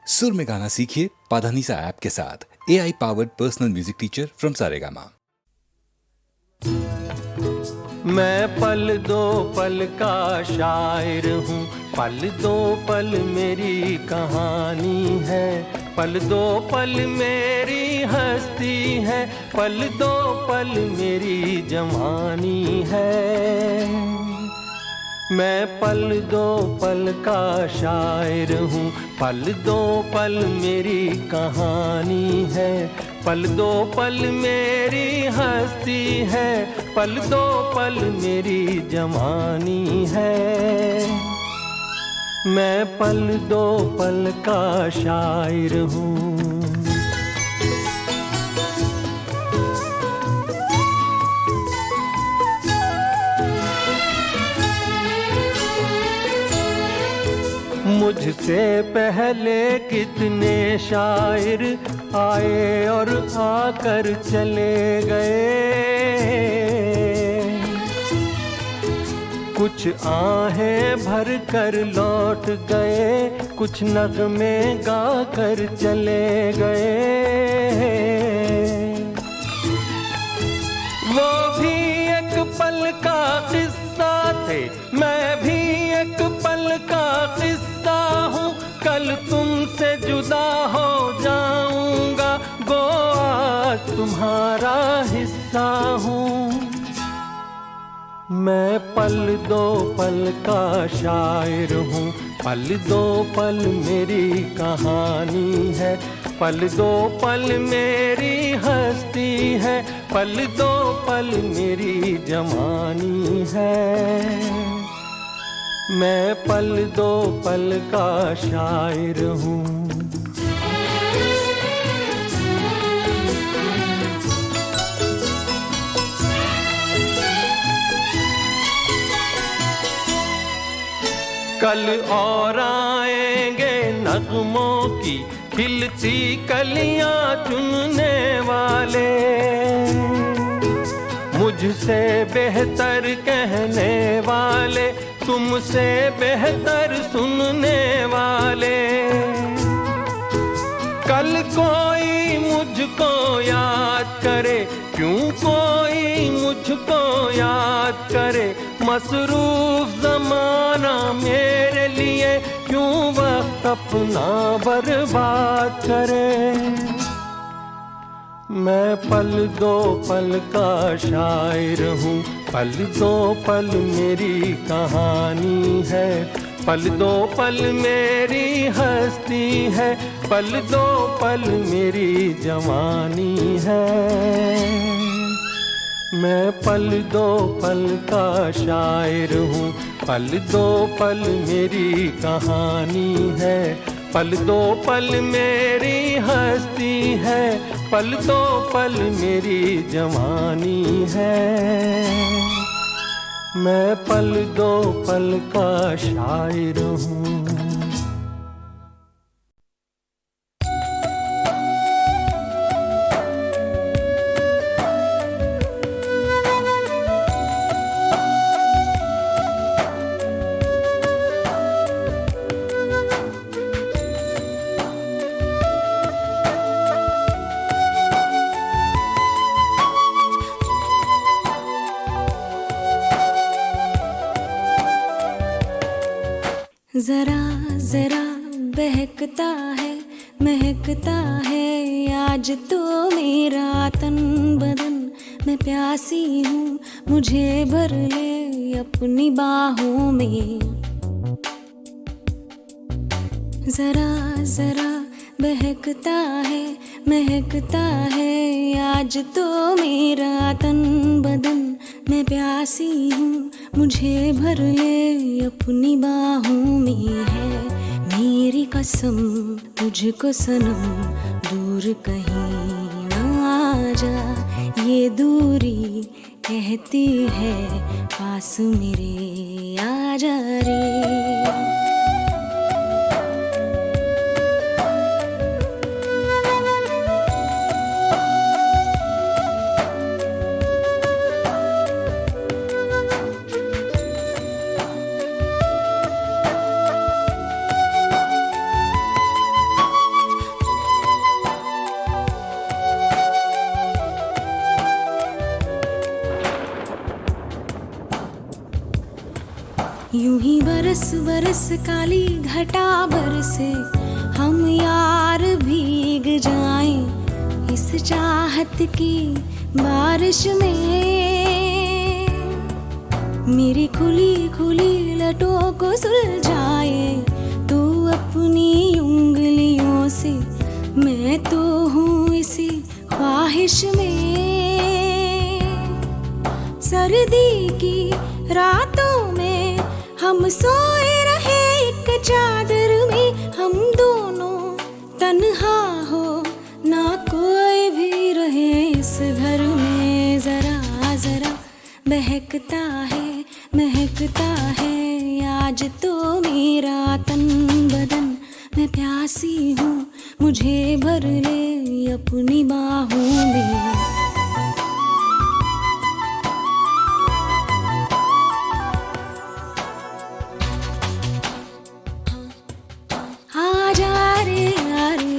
सुर में गाना सीखिए पाधानीसा ऐप के साथ। AI powered personal music teacher from Saregama. मैं पल दो पल का शायर हूँ, पल दो पल मेरी कहानी है, पल दो पल मेरी हस्ती है, पल दो पल मेरी जवानी है। मैं पल दो पल का शायर हूँ, पल दो पल मेरी कहानी है, पल दो पल मेरी हस्ती है, पल दो पल मेरी जवानी है। मैं पल दो पल का शायर हूँ। मुझसे पहले कितने शायर आए और आकर चले गए, कुछ आहें भर कर लौट गए, कुछ नगमे गा कर चले गए। वो भी एक पल का किस्सा थे, मैं भी एक पल का किस्सा हूँ, कल तुमसे जुदा हो जाऊंगा, गो आज तुम्हारा हिस्सा हूँ। मैं पल दो पल का शायर हूँ, पल दो पल मेरी कहानी है, पल दो पल मेरी हस्ती है, पल दो पल मेरी जवानी है। मैं पल दो पल का शायर हूँ। कल और आएंगे नगमों की खिलती कलियां चुनने वाले, मुझसे बेहतर कहने वाले, तुमसे बेहतर सुनने वाले। कल कोई मुझको याद करे, क्यों कोई मुझको याद करे, मसरूफ ज़माना मेरे लिए क्यों वक्त अपना बर्बाद करे। मैं पल दो पल का शायर हूँ, पल दो पल मेरी कहानी है, पल दो पल मेरी हस्ती है, पल दो पल मेरी जवानी है। मैं पल दो पल का शायर हूँ, पल दो पल मेरी कहानी है, पल दो पल मेरी हस्ती है, पल दो पल मेरी जवानी है। मैं पल दो पल का शायर हूँ। जरा जरा बहकता है, महकता है आज तो मेरा तन बदन, मैं प्यासी हूँ मुझे भर ले अपनी बाहों में। जरा जरा बहकता है, महकता है आज तो मेरा तन बदन, मैं प्यासी हूँ मुझे भर ले अपनी बाहों में। है मेरी कसम तुझको सनम, दूर कहीं ना जा, ये दूरी कहती है पास मेरे आ जा रे। बरस बरस काली घटा बरसे, हम यार भीग जाएं इस चाहत की बारिश में। मेरी खुली खुली लटों को सुलझाए तू अपनी उंगलियों से, मैं तो हूँ इसी ख्वाहिश में। सर्दी की रातों में हम सोए रहे एक चादर में, हम दोनों तन्हा हो ना कोई भी रहे इस घर में। जरा जरा बहकता है महकता है आज तो मेरा तन बदन, मैं प्यासी हूँ मुझे भर ले अपनी बाहों में। आजा रे यारे,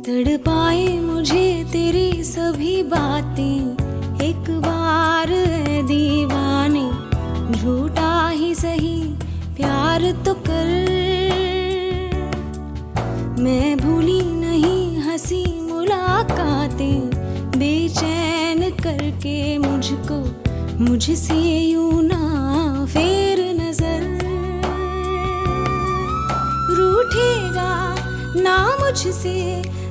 तड़पाए मुझे तेरी सभी बातें एक बार है दीवाने, झूठा ही सही प्यार तो कर। मैं भूली नहीं हंसी मुलाकातें, बेचैन करके मुझको मुझसे यूं ना फेर नजर। रूठेगा ना मुझसे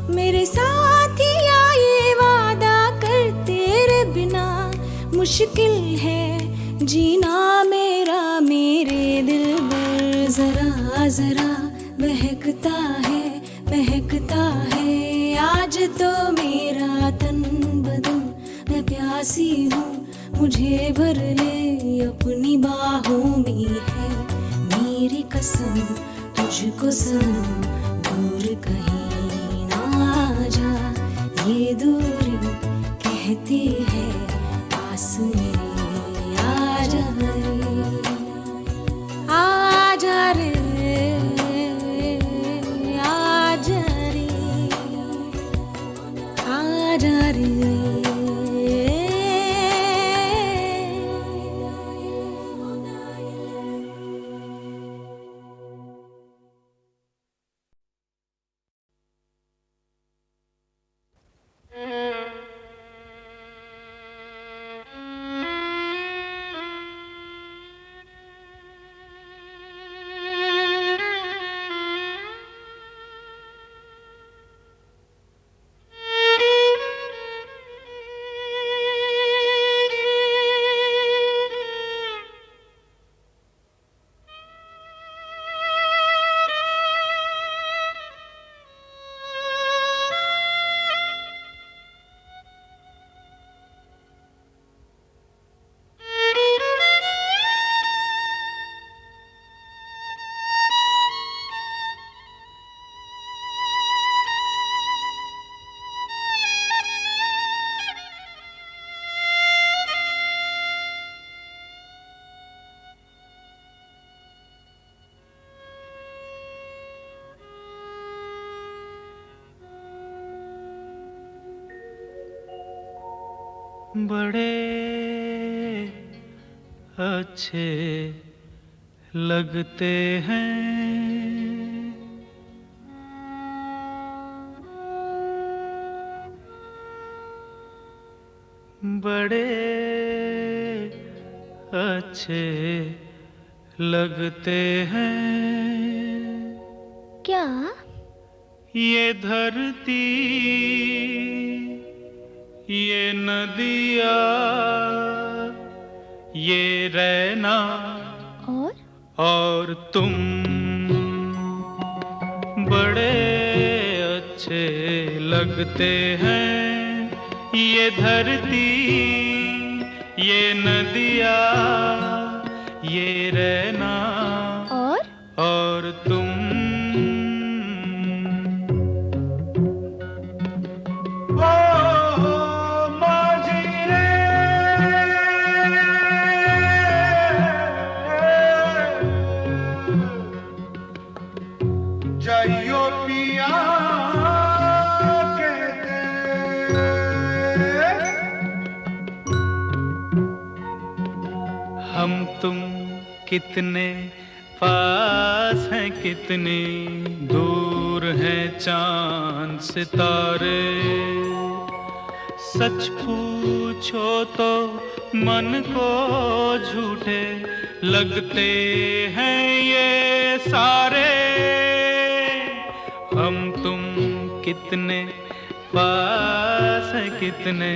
मेरे साथिया, ये वादा कर तेरे बिना मुश्किल है जीना मेरा मेरे दिल पर। जरा जरा बहकता है आज तो मेरा तन बदन, मैं प्यासी हूँ मुझे भर ले अपनी बाहों में। है मेरी कसम तुझको सनम, दूर कहीं जा, ये दूरी कहती है पास मेरे आजा रे, आजा रे, आजा रे, आजा रे। बड़े अच्छे लगते हैं बड़े अच्छे लगते हैं। क्या? ये धरती, ये नदिया, ये रैना और तुम बड़े अच्छे लगते हैं ये धरती, ये नदिया, ये रहना और तुम। जाइयो पिया कहते, हम तुम कितने पास हैं, कितने दूर हैं चांद सितारे। सच पूछो तो मन को झूठे लगते हैं ये सारे। हम तुम कितने पास हैं, कितने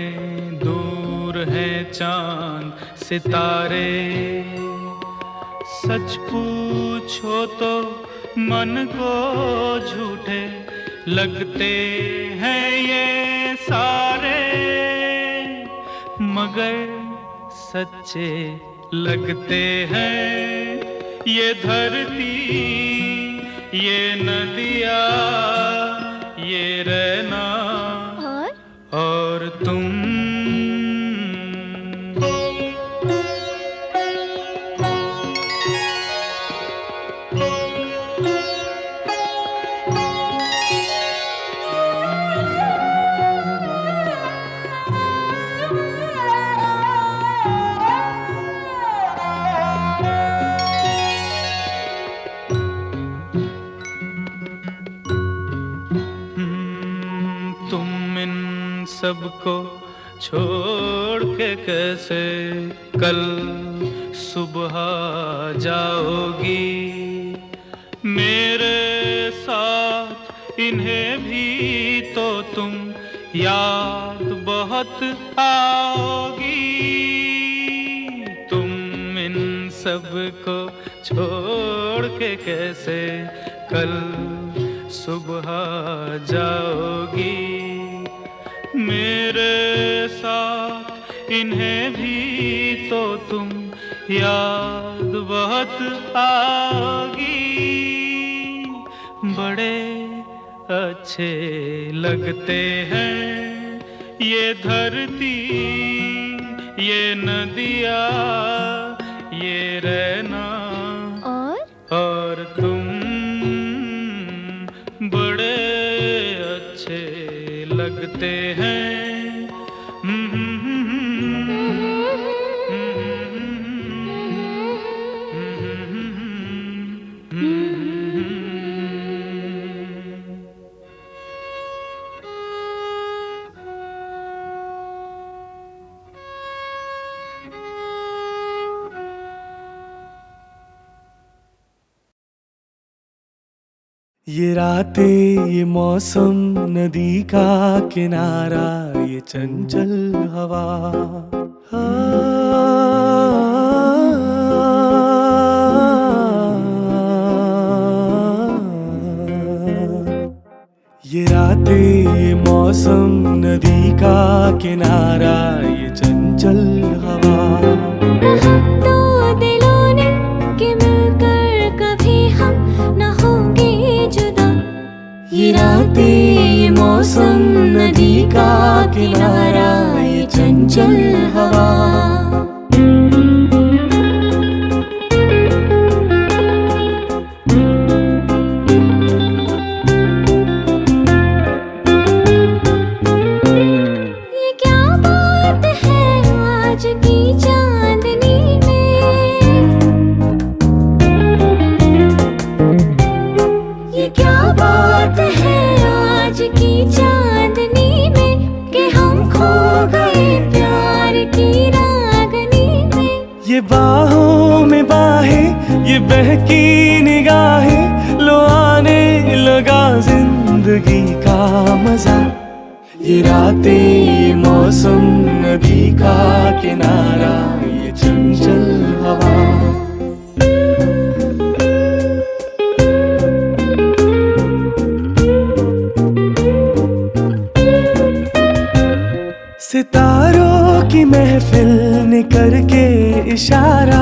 दूर हैं चांद सितारे। सच पूछो तो मन को झूठे लगते हैं ये सारे, मगर सच्चे लगते हैं ये धरती, ये नदिया, ये रहना और तुम। सबको छोड़ के कैसे कल सुबह जाओगी, मेरे साथ इन्हें भी तो तुम याद बहुत आओगी। तुम इन सबको छोड़ के कैसे कल सुबह जाओगी, मेरे साथ इन्हें भी तो तुम याद बहुत आओगी। बड़े अच्छे लगते हैं ये धरती, ये नदिया, ये रहना और तुम। बड़े अच्छे लगते हैं। ये रातें, ये मौसम, नदी का किनारा, ये चंचल हवा, ये रातें, ये मौसम, नदी का किनारा, ये चंचल हवा। दो दिलों ने कि मिलकर कभी हम न होंगे जुदा। ये रातें, ये मौसम, नदी का किनारा, ये चंचल हवा। ये क्या बात है आज की चांदनी में, ये क्या बात है आज की चांदनी में कि हम खो गए प्यार की रागनी में। ये बाहों में बाहें, ये बहकी निगाहें, लो आने लगा जिंदगी का मजा। ये रातें, ये मौसम, नदी का किनारा, ये चंचल हवा। सितारों की महफिल ने करके इशारा,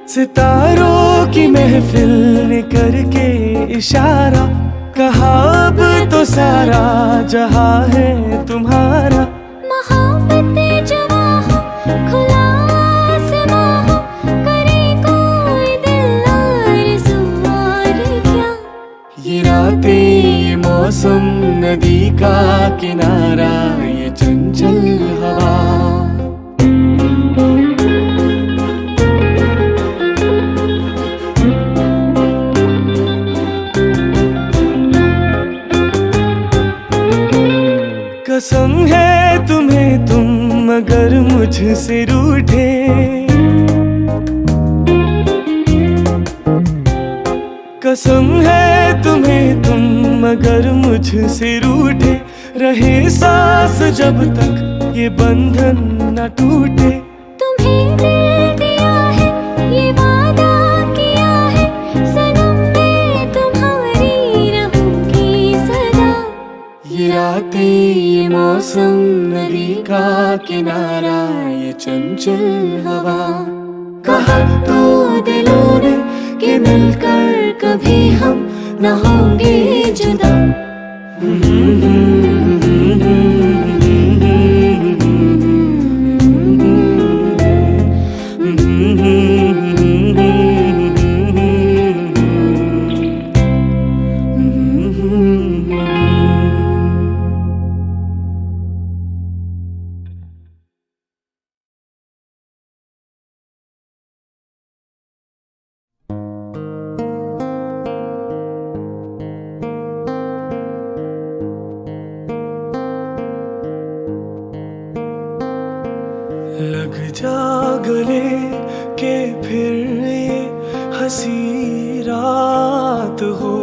सितारों की महफिल ने करके इशारा, कहा अब तो सारा जहां है तुम्हारा। मोहब्बतें जवां हो, खुला आसमां हो, करे कोई दिल आरज़ू और क्या। ये रातें, ये मौसम, नदी का किनारा, ये चंचल हवा, कसम है तुम्हें तुम अगर मुझसे रूठे, कसम है तुम्हें तुम अगर मुझसे रूठे, रहे सांस जब तक ये बंधन न टूटे। तुम्हें दिल दिया है, ये वादा किया है, सनम मैं तुम्हारी रहूंगी सदा। ये रातें, ये मौसम, नदी का किनारा, ये चंचल हवा, कहा तो दिलों ने कि मिलकर कभी हम न होंगे जुदा। लग जा गले के फिर ये हंसी रात हो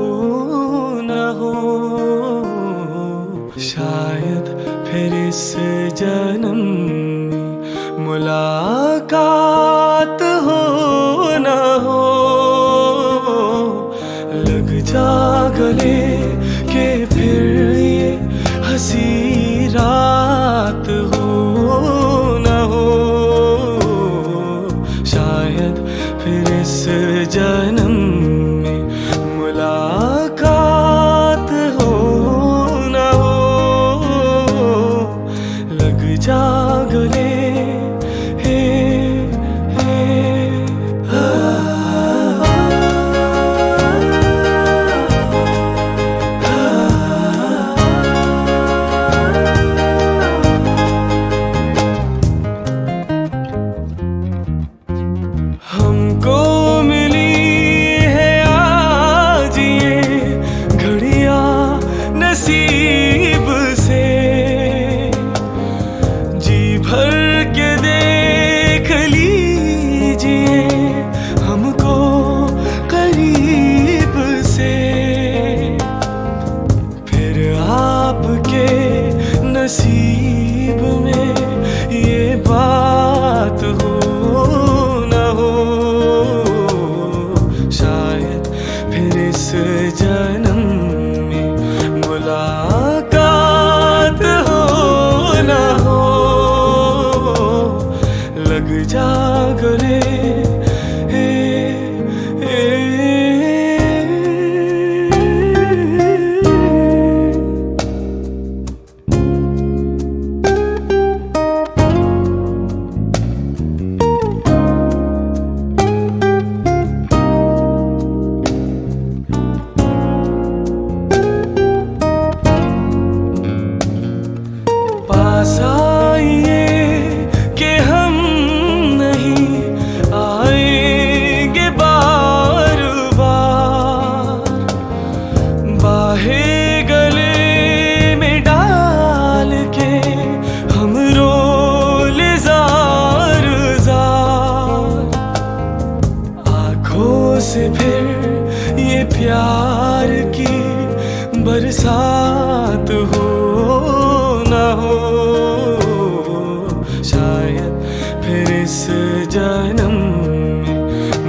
न हो, शायद फिर इस जन्म में मुलाकात हो न हो। लग जा गले के फिर ये हंसी रात हो न हो, शायद फिर इस जन्म में मुलाकात हो न हो। लग जा गले हमको मिली है आज ये घड़ियां नसीब से, जी भर के देख लीजिए हमको करीब से, फिर आपके नसीब में ये बात हो न हो, शायद फिर इस जन्म में मुलाकात हो न हो। लग जा गले पास आइए कि हम नहीं आएंगे बार बार, बाहें गले में डाल के हम रोले जार जार, आँखों से फिर ये प्यार की बरसात हो न हो, शायद फिर इस जन्म में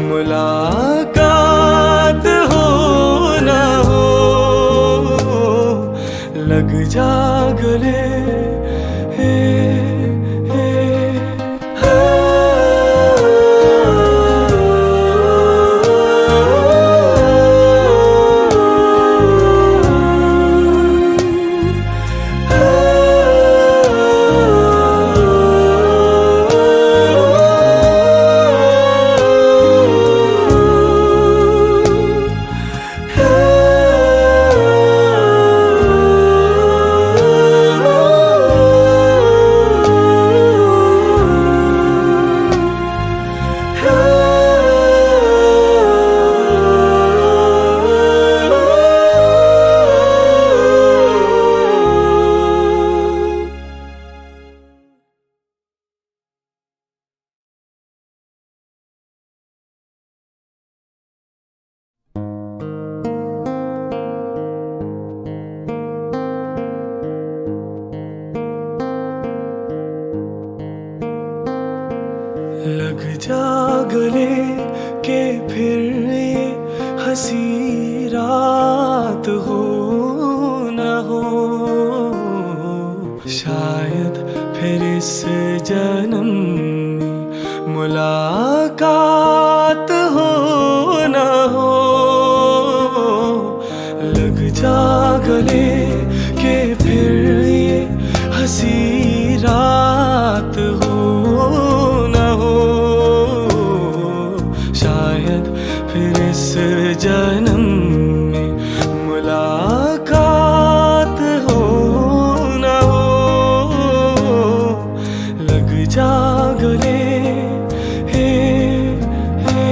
मुलाकात हो न हो। गले हे, हे, लग जा गले के फिर ये हंसी रात हो न हो, शायद फिर इस जन्म में मुलाकात हो न हो। लग जा गले के फिर ये हंसी रात हो न हो, शायद फिर इस जन्म में मुलाकात हो न हो। लग जा गले हे, हे,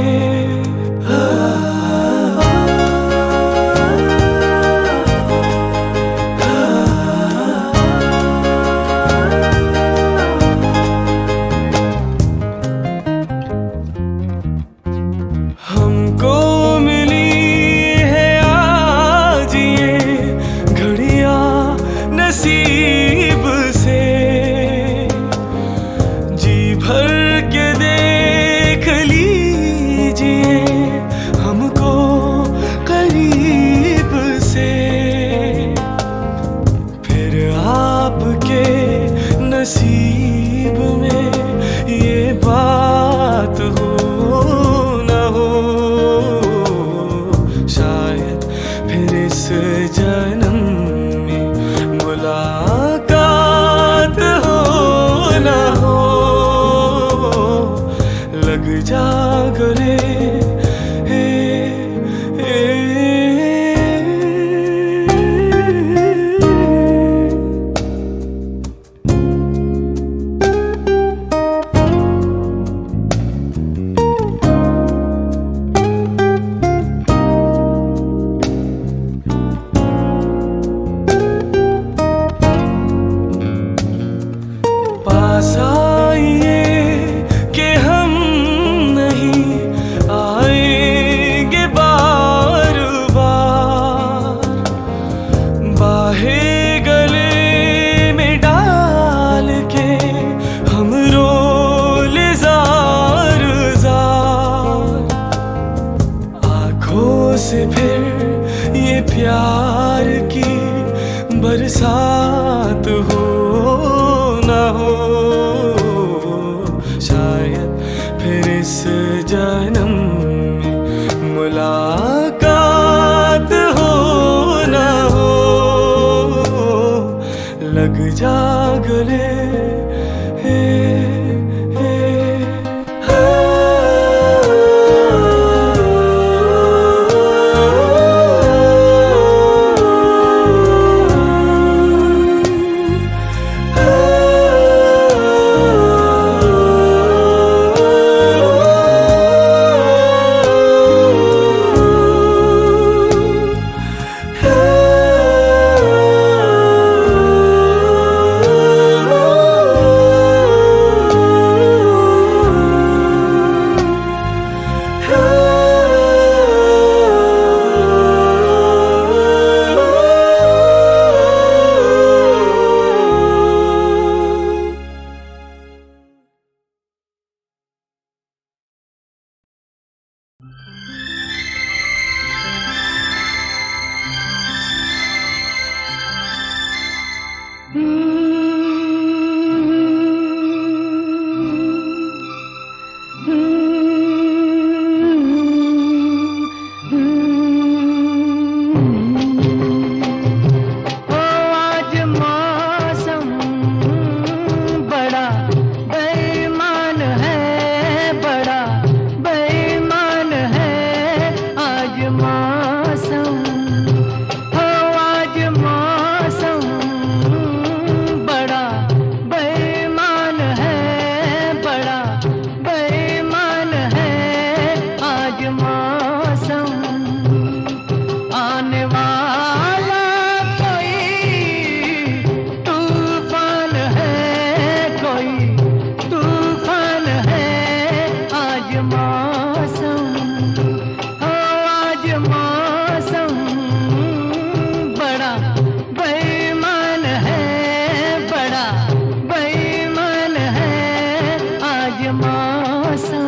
हमको मिली है आज ये घड़ियां नसीब से, जी भर के देख लीजिए हमको करीब से। फिर आपके नसीब में ये बात हो न हो, शायद फिर इस जन्म में मुलाकात हो न हो। लग जा गले हे, हे, पास आइए कि हम नहीं आएंगे बार बार, बाहें गले में डाल के हम रोले जार जार। आँखों से फिर ये प्यार की बरसात हो न हो, शायद फिर इस जन्म में मुलाकात हो न हो। लग जा गले हे, हे, मौसम, हो आज मौसम बड़ा बेईमान है, बड़ा बेईमान है आज मौसम। आने वाला कोई तूफान है, कोई तूफान है आज मौसम, हो आज मौसम बड़ा बेईमान है, बड़ा बेईमान है आज मौसम।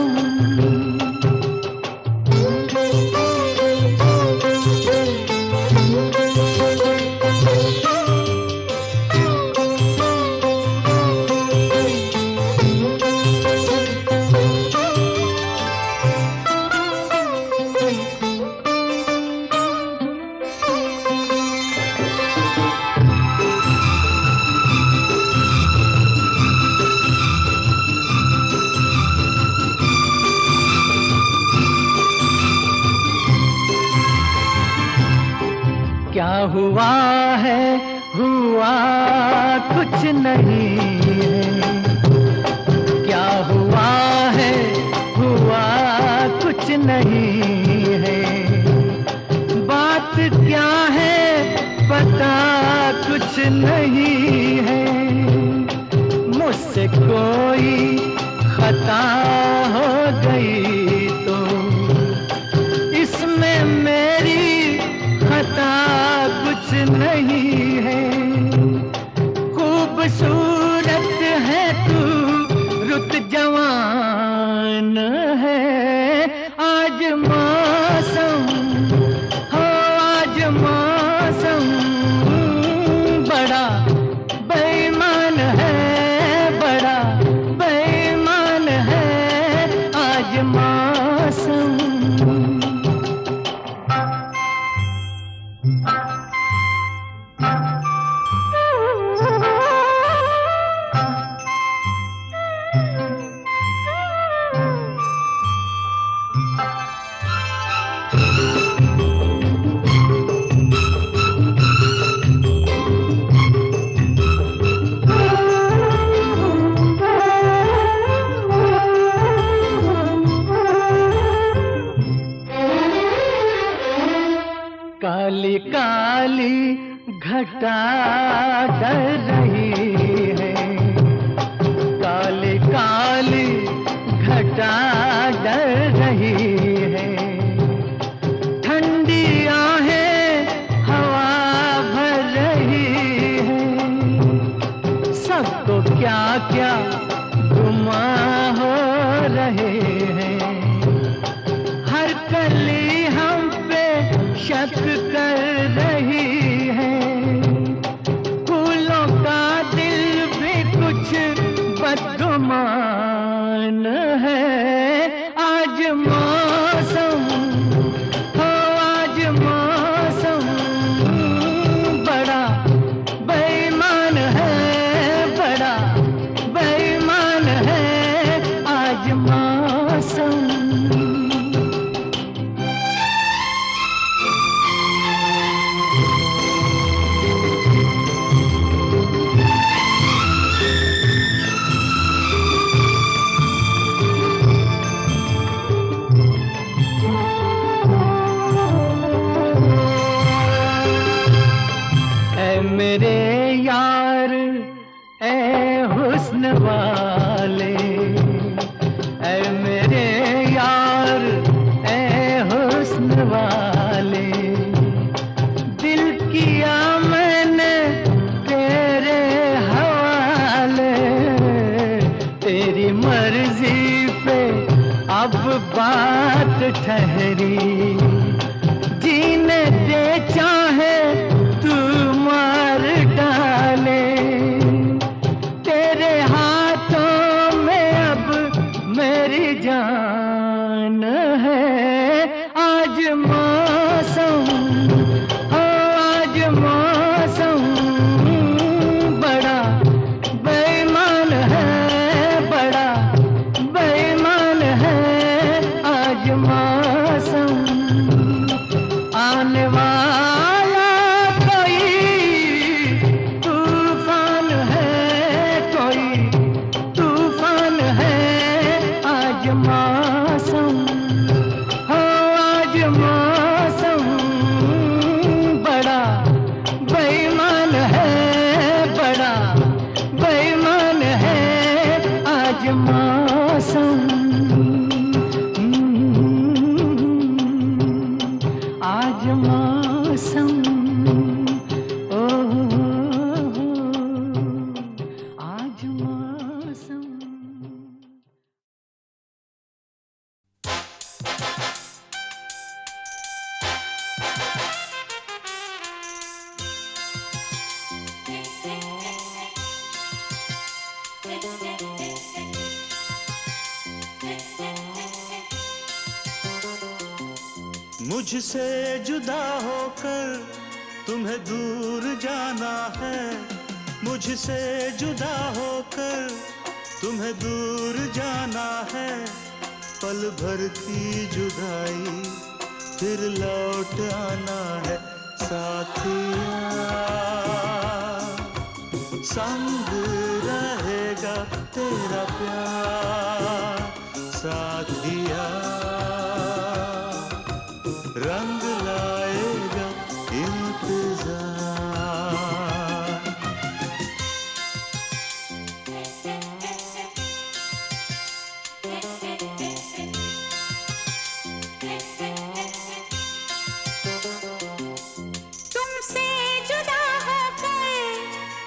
क्या हुआ है, हुआ कुछ नहीं है, क्या हुआ है, हुआ कुछ नहीं है, बात क्या है पता कुछ नहीं है, मुझसे कोई खता हो गई तो इसमें मेरी खता कुछ नहीं है, खूबसूरत है तू, रुत जवान है आज मौसम, हो आज मौसम बड़ा बेईमान है, बड़ा बेईमान है आज मौसम। काली काली घटा डर रही है, काली काली घटा डर रही है, ठंडी आहें हवा भर रही है, सबको क्या क्या गुमा हो रहे हैं, हर कली हम पे शक कर रही है, फूलों का दिल भी कुछ बदगुमान है आज मौसम, हो आज मौसम बड़ा बेईमान है, बड़ा बेईमान है आज मौसम। मेरे यार ए हुस्न वाले, ए मेरे यार ए हुस्न वाले, दिल किया मैंने तेरे हवाले, तेरी मर्जी पे अब बात ठहरी, जीने दे चाहे तू मार डाले, तेरे हाथों में अब मेरी जान है आज मौसम, हो आज मौसम बड़ा बेईमान है, बड़ा बेईमान है आज मौसम। आज मौसम ओ आज मौसम। मुझसे जुदा होकर तुम्हें दूर जाना है, मुझसे जुदा होकर तुम्हें दूर जाना है। पल भर की जुदाई फिर लौट आना है। साथिया संग रहेगा तेरा प्यार, साथिया रंग लाएगा इंतजार। तुमसे जुदा होकर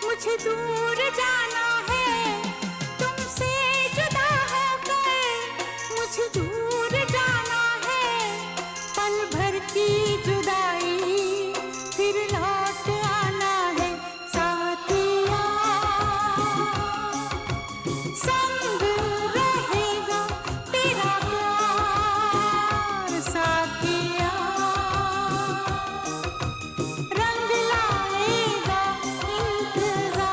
मुझे दूर जाना है, तुमसे जुदा होकर मुझे दूर जाना है। पल भर की जुदाई फिर लौट आना है। साथिया संग रहेगा तेरा प्यार, साथिया रंग लाएगा इंतजार।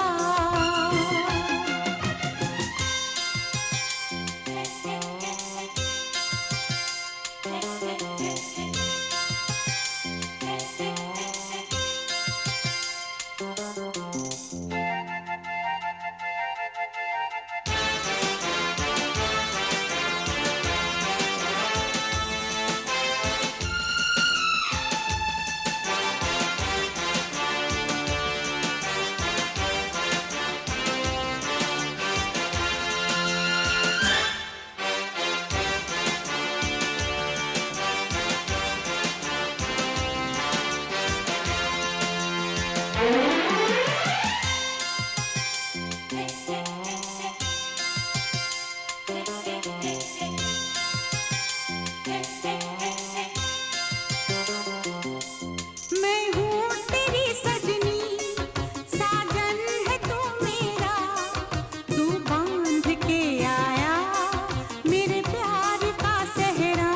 मैं हूँ तेरी सजनी, साजन है तू मेरा, तू बांध के आया मेरे प्यार का सेहरा।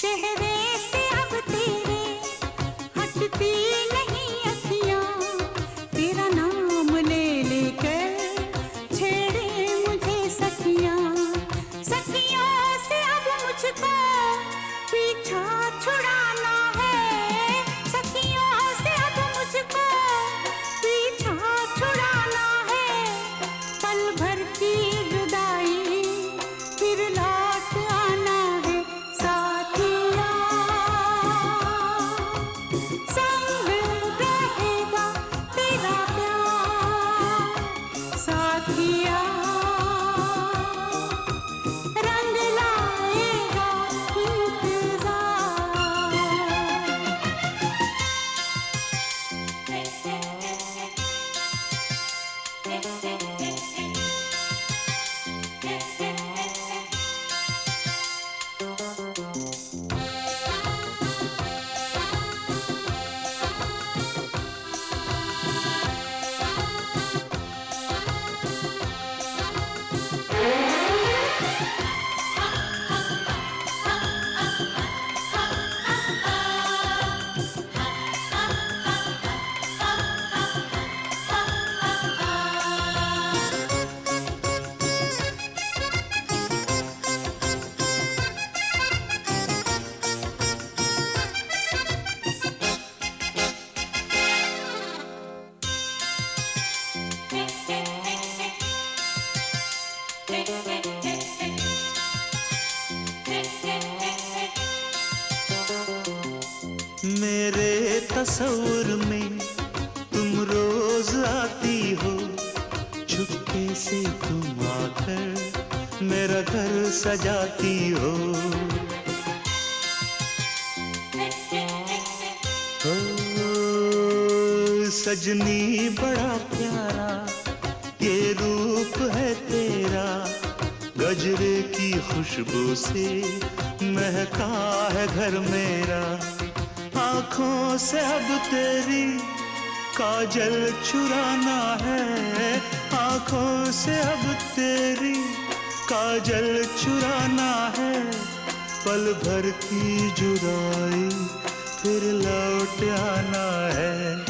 चेहरे से अब तेरे हटती नहीं अखियाँ, तेरा नाम ले लेकर छेड़े मुझे सखियाँ। सखियों से अब मुझको पीछा छुड़ाना है, सखियों से अब मुझको पीछा छुड़ाना है। पल भर की जुदाई फिर लौट आना है। साथिया संग रहेगा तेरा प्यार, साथिया रंग लाएगा मेरे तस्वुर में तुम रोज आती हो, चुपके से तुम आकर मेरे सजाती हो। सजनी बड़ा प्यारा ये रूप है तेरा, गजरे की खुशबू से महका है घर मेरा। आँखों से अब तेरी काजल चुराना है, आँखों से अब तेरी काजल चुराना है। पल भर की जुदाई फिर लौट आना है।